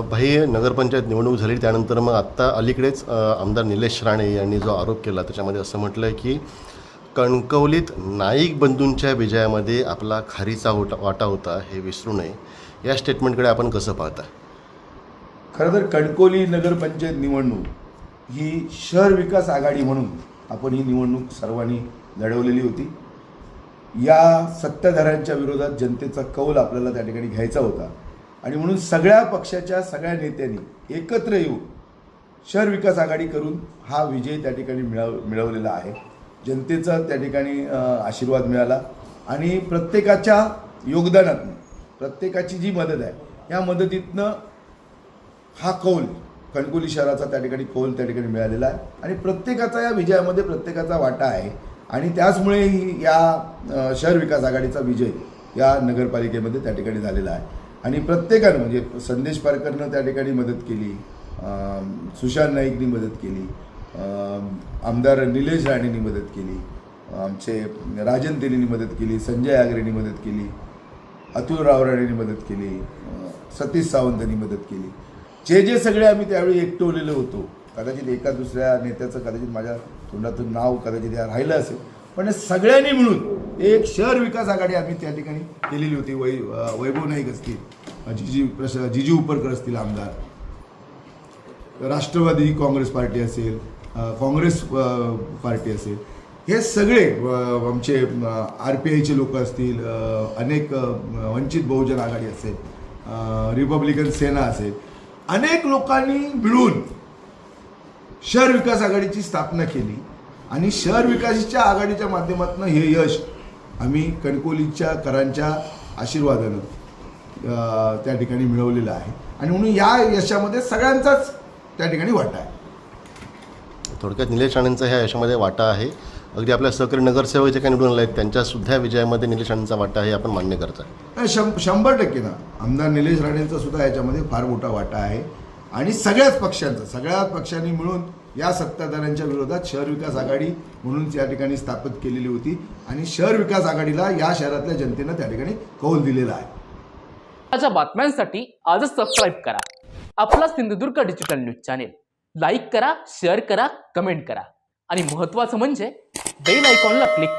भाई, नगरपंचायत निवडणूक झाली त्यानंतर मग आत्ता अलीकडेच आमदार निलेश राणे यांनी जो आरोप केला त्याच्यामध्ये असं म्हटलं आहे की कणकवलीत नाईक बंधूंच्या विजयामध्ये आपला खारीचा वाटा होता हे विसरू नये. या स्टेटमेंटकडे आपण कसं पाहता? खरं तर कणकवली नगरपंचायत निवडणूक ही शहर विकास आघाडी म्हणून आपण ही निवडणूक सर्वांनी लढवलेली होती. या सत्ताधाऱ्यांच्या विरोधात जनतेचा कौल आपल्याला त्या ठिकाणी घ्यायचा होता आणि म्हणून सगळ्या पक्षाच्या सगळ्या नेत्यांनी एकत्र येऊन शहर विकास आघाडी करून हा विजय त्या ठिकाणी मिळवलेला आहे. जनतेचा त्या ठिकाणी आशीर्वाद मिळाला आणि प्रत्येकाच्या योगदानातून प्रत्येकाची जी मदत आहे या मदतीतनं हा कौल कणकवली शहराचा त्या ठिकाणी कौल त्या ठिकाणी मिळालेला आहे आणि प्रत्येकाचा या विजयामध्ये प्रत्येकाचा वाटा आहे आणि त्याचमुळे ही या शहर विकास आघाडीचा विजय या नगरपालिकेमध्ये त्या ठिकाणी झालेला आहे. आणि प्रत्येकानं म्हणजे संदेश पारकरनं त्या ठिकाणी मदत केली, सुशांत नाईकनी मदत केली, आमदार निलेश राणेंनी मदत केली, आमचे राजन तेलींनी मदत केली, संजय आगरेंनी मदत केली, अतुल रावराणेंनी मदत केली, सतीश सावंतांनी मदत केली. जे सगळे आम्ही त्यावेळी एकटवलेलो होतो, कदाचित एका दुसऱ्या नेत्याचं कदाचित माझ्या तोंडातून नाव कदाचित या राहिलं असेल, पण सगळ्यांनी मिळून एक शहर विकास आघाडी आम्ही त्या ठिकाणी केलेली होती. वैभव नाईक असतील, जिजू उपरकर असतील आमदार, राष्ट्रवादी काँग्रेस पार्टी असेल, काँग्रेस पार्टी असेल, हे सगळे आमचे RPIचे लोक असतील, अनेक वंचित बहुजन आघाडी असेल, रिपब्लिकन सेना असेल, अनेक लोकांनी मिळून शहर विकास आघाडीची स्थापना केली आणि शहर विकासाच्या आघाडीच्या माध्यमातून हे यश आम्ही कणकवलीच्या करांच्या आशीर्वादानं त्या ठिकाणी मिळवलेलं आहे आणि म्हणून या यशामध्ये सगळ्यांचाच त्या ठिकाणी वाटा आहे. थोडक्यात निलेश राणेंचा ह्या यशामध्ये वाटा आहे. अगदी आपल्या सहकारी नगरसेवक जे काही निवडून आले आहेत त्यांच्यासुद्धा विजयामध्ये निलेश राणेंचा वाटा आहे, आपण मान्य करता? 100% ना. आमदार निलेश राणेंचा सुद्धा याच्यामध्ये फार मोठा वाटा आहे आणि सगळ्याच पक्षांनी मिळून या सत्ताधाऱ्यांच्या विरोधात शहर विकास आघाडी म्हणून त्या ठिकाणी स्थापित केलेली होती आणि शहर विकास आघाडीला या शहरातल्या जनतेनं त्या ठिकाणी कौल दिलेला आहे. ताज्या बातम्यांसाठी आजच सबस्क्राईब करा आपला Sindhudurg digital news channel. Like करा, शेअर करा, कमेंट करा आणि महत्त्वाचं म्हणजे बेल आयकॉनला क्लिक करा.